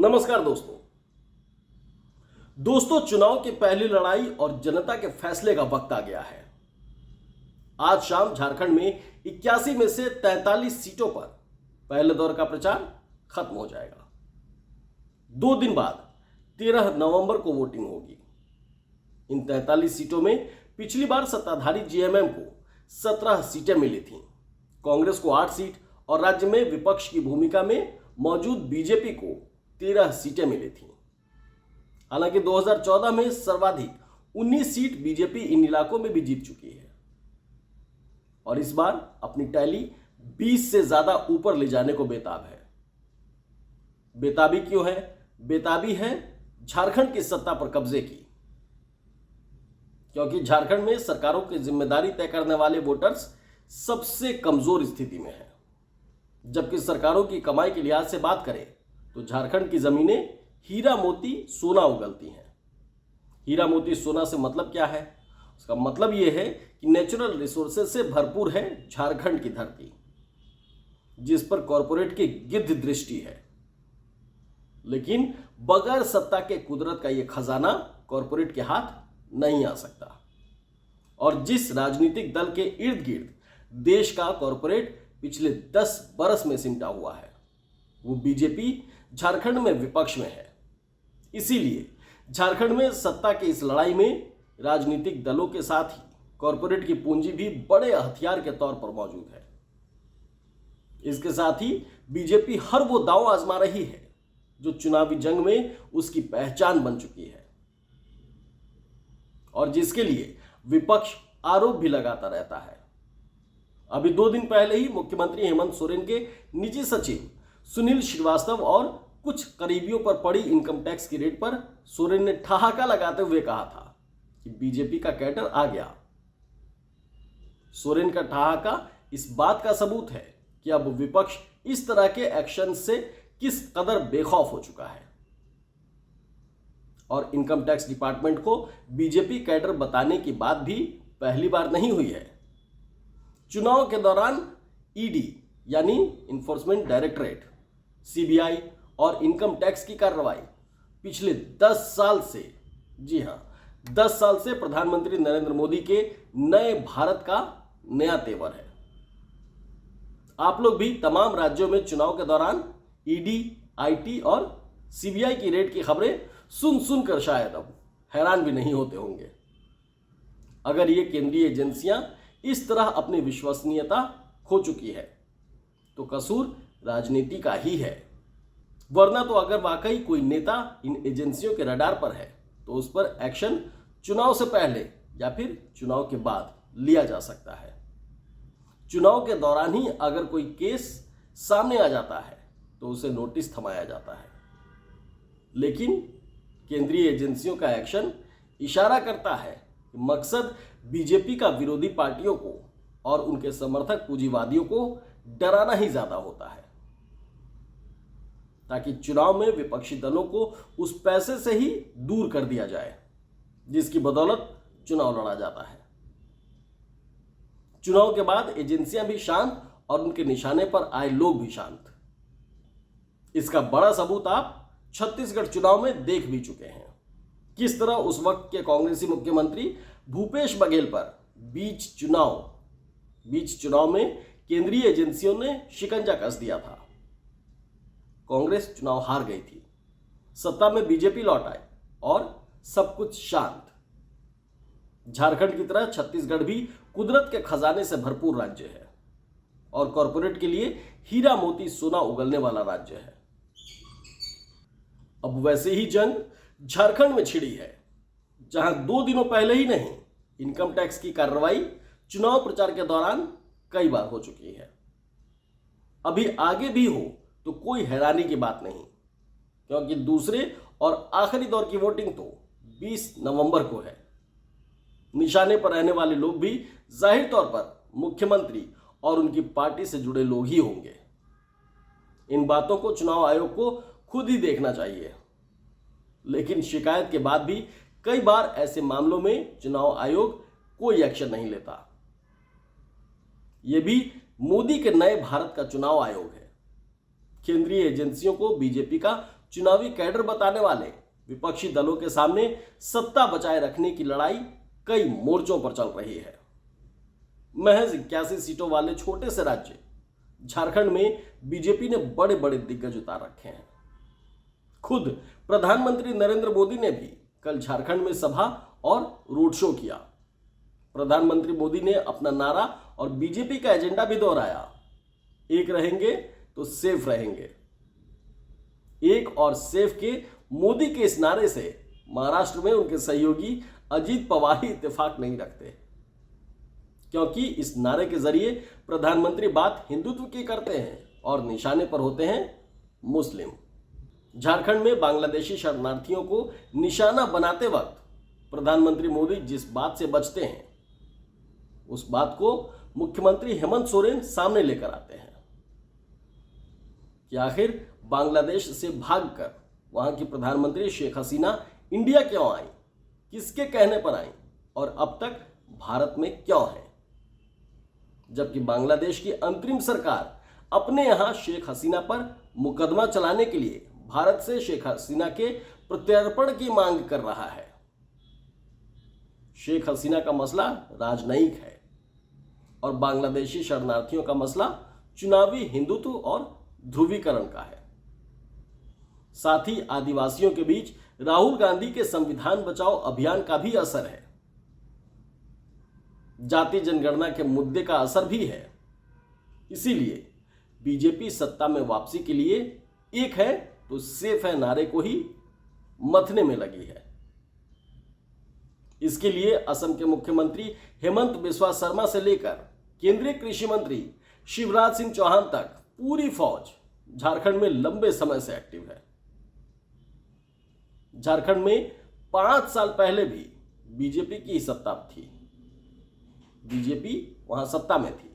नमस्कार दोस्तों, चुनाव की पहली लड़ाई और जनता के फैसले का वक्त आ गया है। आज शाम झारखंड में 81 में से 43 सीटों पर पहले दौर का प्रचार खत्म हो जाएगा। 2 दिन बाद 13 नवंबर को वोटिंग होगी। इन 43 सीटों में पिछली बार सत्ताधारी जेएमएम को 17 सीटें मिली थीं, कांग्रेस को 8 सीट और राज्य में विपक्ष की भूमिका में मौजूद बीजेपी को 13 सीटें मिली थीं। हालांकि 2014 में सर्वाधिक 19 सीट बीजेपी इन इलाकों में भी जीत चुकी है और इस बार अपनी टैली 20 से ज्यादा ऊपर ले जाने को बेताब है। बेताबी क्यों है? बेताबी है झारखंड की सत्ता पर कब्जे की, क्योंकि झारखंड में सरकारों की जिम्मेदारी तय करने वाले वोटर्स सबसे कमजोर स्थिति में है। जबकि सरकारों की कमाई के लिहाज से बात करें तो झारखंड की जमीनें हीरा मोती सोना उगलती हैं। हीरा मोती सोना से मतलब क्या है? उसका मतलब यह है कि नेचुरल रिसोर्सेज से भरपूर है झारखंड की धरती, जिस पर कॉरपोरेट की गिद्ध दृष्टि है। लेकिन बगैर सत्ता के कुदरत का यह खजाना कॉरपोरेट के हाथ नहीं आ सकता। और जिस राजनीतिक दल के इर्द गिर्द देश का कॉरपोरेट पिछले 10 बरस में सिमटा हुआ है, वो बीजेपी झारखंड में विपक्ष में है। इसीलिए झारखंड में सत्ता की इस लड़ाई में राजनीतिक दलों के साथ ही कॉरपोरेट की पूंजी भी बड़े हथियार के तौर पर मौजूद है। इसके साथ ही बीजेपी हर वो दांव आजमा रही है जो चुनावी जंग में उसकी पहचान बन चुकी है और जिसके लिए विपक्ष आरोप भी लगाता रहता है। अभी 2 दिन पहले ही मुख्यमंत्री हेमंत सोरेन के निजी सचिव सुनील श्रीवास्तव और कुछ करीबियों पर पड़ी इनकम टैक्स की रेट पर सोरेन ने ठहाका लगाते हुए कहा था कि बीजेपी का कैडर आ गया। सोरेन का ठहाका इस बात का सबूत है कि अब विपक्ष इस तरह के एक्शन से किस कदर बेखौफ हो चुका है और इनकम टैक्स डिपार्टमेंट को बीजेपी कैडर बताने की बात भी पहली बार नहीं हुई है। चुनाव के दौरान ईडी यानी इन्फोर्समेंट डायरेक्टरेट, सीबीआई और इनकम टैक्स की कार्रवाई पिछले 10 साल से, जी हां, 10 साल से प्रधानमंत्री नरेंद्र मोदी के नए भारत का नया तेवर है। आप लोग भी तमाम राज्यों में चुनाव के दौरान ईडी, आईटी और सीबीआई की रेड की खबरें सुनकर शायद अब हैरान भी नहीं होते होंगे। अगर ये केंद्रीय एजेंसियां इस तरह अपनी विश्वसनीयता खो चुकी है तो कसूर राजनीति का ही है। वरना तो अगर वाकई कोई नेता इन एजेंसियों के रडार पर है तो उस पर एक्शन चुनाव से पहले या फिर चुनाव के बाद लिया जा सकता है। चुनाव के दौरान ही अगर कोई केस सामने आ जाता है तो उसे नोटिस थमाया जाता है। लेकिन केंद्रीय एजेंसियों का एक्शन इशारा करता है कि मकसद बीजेपी का विरोधी पार्टियों को और उनके समर्थक पूंजीवादियों को डराना ही ज्यादा होता है, ताकि चुनाव में विपक्षी दलों को उस पैसे से ही दूर कर दिया जाए जिसकी बदौलत चुनाव लड़ा जाता है। चुनाव के बाद एजेंसियां भी शांत और उनके निशाने पर आए लोग भी शांत। इसका बड़ा सबूत आप छत्तीसगढ़ चुनाव में देख भी चुके हैं। किस तरह उस वक्त के कांग्रेसी मुख्यमंत्री भूपेश बघेल पर बीच चुनाव में केंद्रीय एजेंसियों ने शिकंजा कस दिया था। कांग्रेस चुनाव हार गई थी, सत्ता में बीजेपी लौट आई और सब कुछ शांत। झारखंड की तरह छत्तीसगढ़ भी कुदरत के खजाने से भरपूर राज्य है और कॉरपोरेट के लिए हीरा मोती सोना उगलने वाला राज्य है। अब वैसे ही जंग झारखंड में छिड़ी है, जहां 2 दिनों पहले ही नहीं, इनकम टैक्स की कार्रवाई चुनाव प्रचार के दौरान कई बार हो चुकी है। अभी आगे भी हो तो कोई हैरानी की बात नहीं, क्योंकि दूसरे और आखिरी दौर की वोटिंग तो 20 नवंबर को है। निशाने पर रहने वाले लोग भी जाहिर तौर पर मुख्यमंत्री और उनकी पार्टी से जुड़े लोग ही होंगे। इन बातों को चुनाव आयोग को खुद ही देखना चाहिए। लेकिन शिकायत के बाद भी कई बार ऐसे मामलों में चुनाव आयोग कोई एक्शन नहीं लेता। यह भी मोदी के नए भारत का चुनाव आयोग है। केंद्रीय एजेंसियों को बीजेपी का चुनावी कैडर बताने वाले विपक्षी दलों के सामने सत्ता बचाए रखने की लड़ाई कई मोर्चों पर चल रही है। महज 81 सीटों वाले छोटे से राज्य झारखंड में बीजेपी ने बड़े बड़े दिग्गज उतार रखे हैं। खुद प्रधानमंत्री नरेंद्र मोदी ने भी कल झारखंड में सभा और रोड शो किया। प्रधानमंत्री मोदी ने अपना नारा और बीजेपी का एजेंडा भी दोहराया, एक रहेंगे तो सेफ रहेंगे। एक और सेफ के मोदी के इस नारे से महाराष्ट्र में उनके सहयोगी अजीत पवार ही इत्तेफाक नहीं रखते, क्योंकि इस नारे के जरिए प्रधानमंत्री बात हिंदुत्व की करते हैं और निशाने पर होते हैं मुस्लिम। झारखंड में बांग्लादेशी शरणार्थियों को निशाना बनाते वक्त प्रधानमंत्री मोदी जिस बात से बचते हैं उस बात को मुख्यमंत्री हेमंत सोरेन सामने लेकर आते हैं कि आखिर बांग्लादेश से भागकर वहां की प्रधानमंत्री शेख हसीना इंडिया क्यों आई, किसके कहने पर आई और अब तक भारत में क्यों है, जबकि बांग्लादेश की अंतरिम सरकार अपने यहां शेख हसीना पर मुकदमा चलाने के लिए भारत से शेख हसीना के प्रत्यर्पण की मांग कर रहा है। शेख हसीना का मसला राजनयिक है और बांग्लादेशी शरणार्थियों का मसला चुनावी हिंदुत्व और ध्रुवीकरण का है। साथ ही आदिवासियों के बीच राहुल गांधी के संविधान बचाओ अभियान का भी असर है। जाति जनगणना के मुद्दे का असर भी है। इसीलिए बीजेपी सत्ता में वापसी के लिए एक है तो सेफ है नारे को ही मथने में लगी है। इसके लिए असम के मुख्यमंत्री हेमंत बिस्वा शर्मा से लेकर केंद्रीय कृषि मंत्री शिवराज सिंह चौहान तक पूरी फौज झारखंड में लंबे समय से एक्टिव है। झारखंड में 5 साल पहले भी बीजेपी की ही सत्ता थी, बीजेपी वहां सत्ता में थी।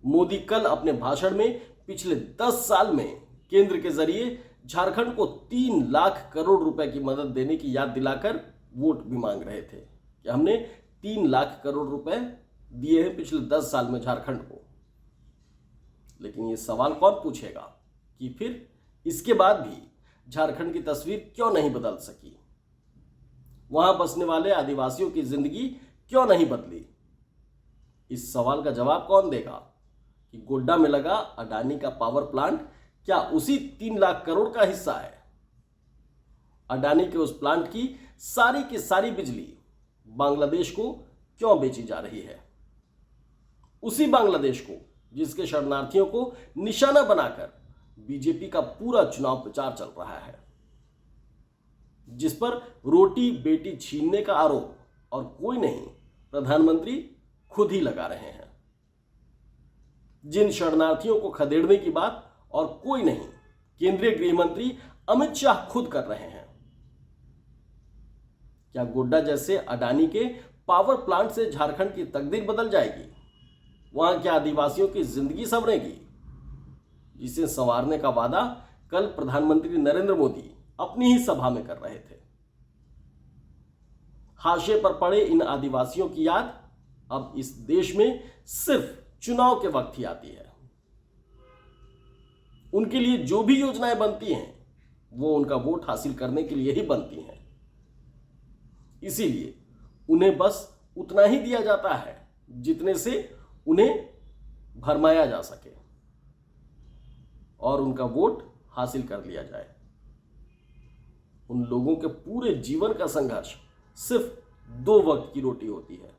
मोदी कल अपने भाषण में पिछले 10 साल में केंद्र के जरिए झारखंड को 3 लाख करोड़ रुपए की मदद देने की याद दिलाकर वोट भी मांग रहे थे कि हमने 3 लाख करोड़ रुपए दिए हैं पिछले 10 साल में झारखंड को। लेकिन ये सवाल कौन पूछेगा कि फिर इसके बाद भी झारखंड की तस्वीर क्यों नहीं बदल सकी, वहां बसने वाले आदिवासियों की जिंदगी क्यों नहीं बदली। इस सवाल का जवाब कौन देगा कि गोड्डा में लगा अडानी का पावर प्लांट क्या उसी 3 लाख करोड़ का हिस्सा है। अडानी के उस प्लांट की सारी बिजली बांग्लादेश को क्यों बेची जा रही है, उसी बांग्लादेश को जिसके शरणार्थियों को निशाना बनाकर बीजेपी का पूरा चुनाव प्रचार चल रहा है, जिस पर रोटी बेटी छीनने का आरोप और कोई नहीं प्रधानमंत्री खुद ही लगा रहे हैं। जिन शरणार्थियों को खदेड़ने की बात और कोई नहीं केंद्रीय गृह मंत्री अमित शाह खुद कर रहे हैं। क्या गोड्डा जैसे अडानी के पावर प्लांट से झारखंड की तकदीर बदल जाएगी? वहां क्या आदिवासियों की जिंदगी संवरेगी, जिसे संवारने का वादा कल प्रधानमंत्री नरेंद्र मोदी अपनी ही सभा में कर रहे थे। हाशिए पर पड़े इन आदिवासियों की याद अब इस देश में सिर्फ चुनाव के वक्त ही आती है। उनके लिए जो भी योजनाएं बनती हैं वो उनका वोट हासिल करने के लिए ही बनती हैं। इसीलिए उन्हें बस उतना ही दिया जाता है जितने से उन्हें भरमाया जा सके और उनका वोट हासिल कर लिया जाए। उन लोगों के पूरे जीवन का संघर्ष सिर्फ 2 वक्त की रोटी होती है,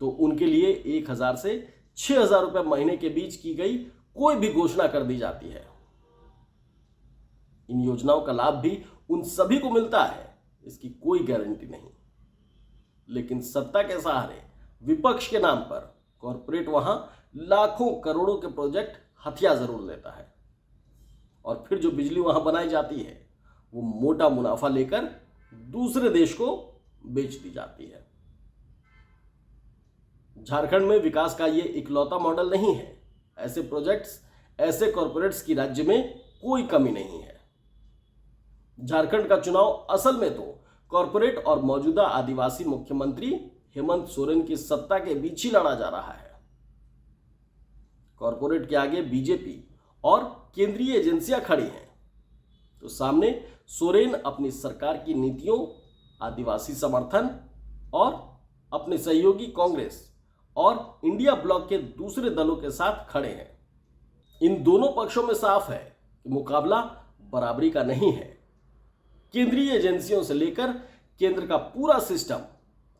तो उनके लिए 1000 से 6000 रुपए महीने के बीच की गई कोई भी घोषणा कर दी जाती है। इन योजनाओं का लाभ भी उन सभी को मिलता है, इसकी कोई गारंटी नहीं। लेकिन सत्ता के सहारे विपक्ष के नाम पर कॉरपोरेट वहां लाखों करोड़ों के प्रोजेक्ट हथिया जरूर लेता है और फिर जो बिजली वहां बनाई जाती है वो मोटा मुनाफा लेकर दूसरे देश को बेच दी जाती है। झारखंड में विकास का ये इकलौता मॉडल नहीं है। ऐसे प्रोजेक्ट्स, ऐसे कॉरपोरेट्स की राज्य में कोई कमी नहीं है। झारखंड का चुनाव असल में तो कॉरपोरेट और मौजूदा आदिवासी मुख्यमंत्री हेमंत सोरेन की सत्ता के बीच ही लड़ा जा रहा है। कॉरपोरेट के आगे बीजेपी और केंद्रीय एजेंसियां खड़ी हैं, तो सामने सोरेन अपनी सरकार की नीतियों, आदिवासी समर्थन और अपने सहयोगी कांग्रेस और इंडिया ब्लॉक के दूसरे दलों के साथ खड़े हैं। इन दोनों पक्षों में साफ है कि मुकाबला बराबरी का नहीं है। केंद्रीय एजेंसियों से लेकर केंद्र का पूरा सिस्टम,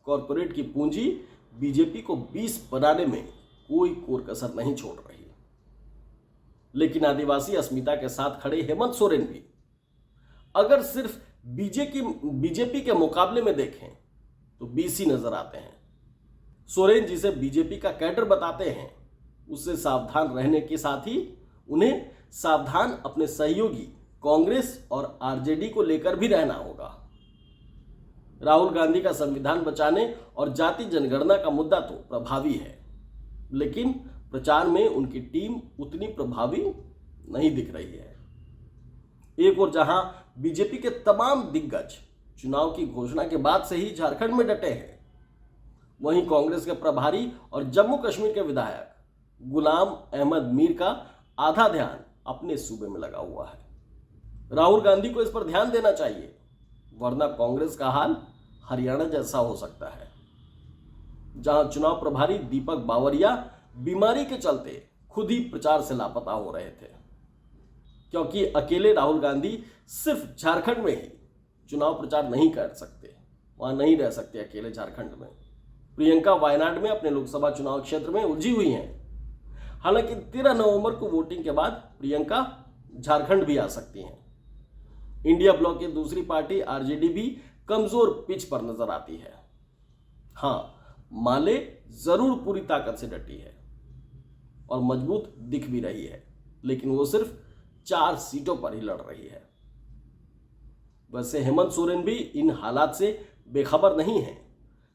कॉरपोरेट की पूंजी बीजेपी को 20 बनाने में कोई कोर कसर नहीं छोड़ रही। लेकिन आदिवासी अस्मिता के साथ खड़े हेमंत सोरेन भी अगर सिर्फ बीजेपी के मुकाबले में देखें तो 20 ही नजर आते हैं। सोरेन जिसे बीजेपी का कैडर बताते हैं, उससे सावधान रहने के साथ ही उन्हें सावधान अपने सहयोगी कांग्रेस और आरजेडी को लेकर भी रहना होगा। राहुल गांधी का संविधान बचाने और जाति जनगणना का मुद्दा तो प्रभावी है, लेकिन प्रचार में उनकी टीम उतनी प्रभावी नहीं दिख रही है। एक और जहां बीजेपी के तमाम दिग्गज चुनाव की घोषणा के बाद से ही झारखंड में डटे हैं, वहीं कांग्रेस के प्रभारी और जम्मू कश्मीर के विधायक गुलाम अहमद मीर का आधा ध्यान अपने सूबे में लगा हुआ है। राहुल गांधी को इस पर ध्यान देना चाहिए, वरना कांग्रेस का हाल हरियाणा जैसा हो सकता है, जहां चुनाव प्रभारी दीपक बावरिया बीमारी के चलते खुद ही प्रचार से लापता हो रहे थे, क्योंकि अकेले राहुल गांधी सिर्फ झारखंड में ही चुनाव प्रचार नहीं कर सकते, वहां नहीं रह सकते अकेले झारखंड में। प्रियंका वायनाड में अपने लोकसभा चुनाव क्षेत्र में उलझी हुई हैं। हालांकि 13 नवंबर को वोटिंग के बाद प्रियंका झारखंड भी आ सकती हैं। इंडिया ब्लॉक की दूसरी पार्टी आरजेडी भी कमजोर पिच पर नजर आती है। हां, माले जरूर पूरी ताकत से डटी है और मजबूत दिख भी रही है, लेकिन वो सिर्फ 4 सीटों पर ही लड़ रही है। वैसे हेमंत सोरेन भी इन हालात से बेखबर नहीं है।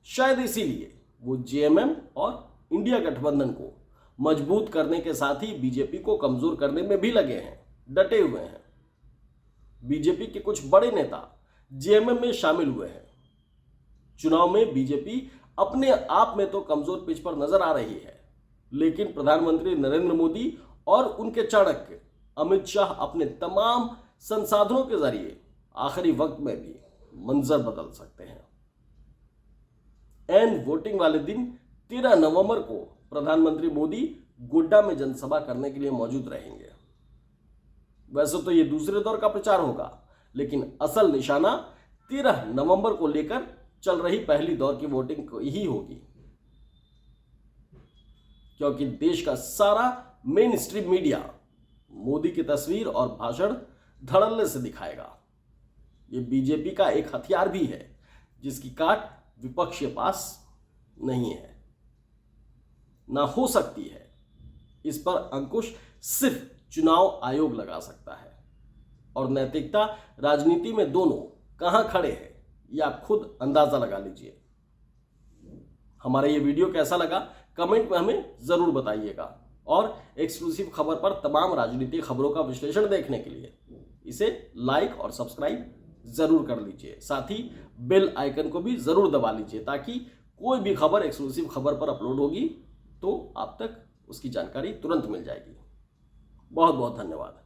शायद इसीलिए वो जेएमएम और इंडिया गठबंधन को मजबूत करने के साथ ही बीजेपी को कमजोर करने में भी लगे हैं, डटे हुए हैं। बीजेपी के कुछ बड़े नेता जेएमएम में शामिल हुए हैं। चुनाव में बीजेपी अपने आप में तो कमजोर पिच पर नजर आ रही है, लेकिन प्रधानमंत्री नरेंद्र मोदी और उनके चाणक्य अमित शाह अपने तमाम संसाधनों के जरिए आखिरी वक्त में भी मंजर बदल सकते हैं। एंड वोटिंग वाले दिन 13 नवंबर को प्रधानमंत्री मोदी गोड्डा में जनसभा करने के लिए मौजूद रहेंगे। वैसे तो ये दूसरे दौर का प्रचार होगा, लेकिन असल निशाना 13 नवंबर को लेकर चल रही पहली दौर की वोटिंग ही होगी, क्योंकि देश का सारा मेन स्ट्रीम मीडिया मोदी की तस्वीर और भाषण धड़ल्ले से दिखाएगा। ये बीजेपी का एक हथियार भी है, जिसकी काट विपक्ष के पास नहीं है, ना हो सकती है। इस पर अंकुश सिर्फ चुनाव आयोग लगा सकता है, और नैतिकता राजनीति में दोनों कहां खड़े हैं, ये आप खुद अंदाजा लगा लीजिए। हमारा ये वीडियो कैसा लगा कमेंट में हमें जरूर बताइएगा, और एक्सक्लूसिव खबर पर तमाम राजनीतिक खबरों का विश्लेषण देखने के लिए इसे लाइक और सब्सक्राइब जरूर कर लीजिए। साथ ही बेल आइकन को भी जरूर दबा लीजिए, ताकि कोई भी खबर एक्सक्लूसिव खबर पर अपलोड होगी तो आप तक उसकी जानकारी तुरंत मिल जाएगी। बहुत बहुत धन्यवाद।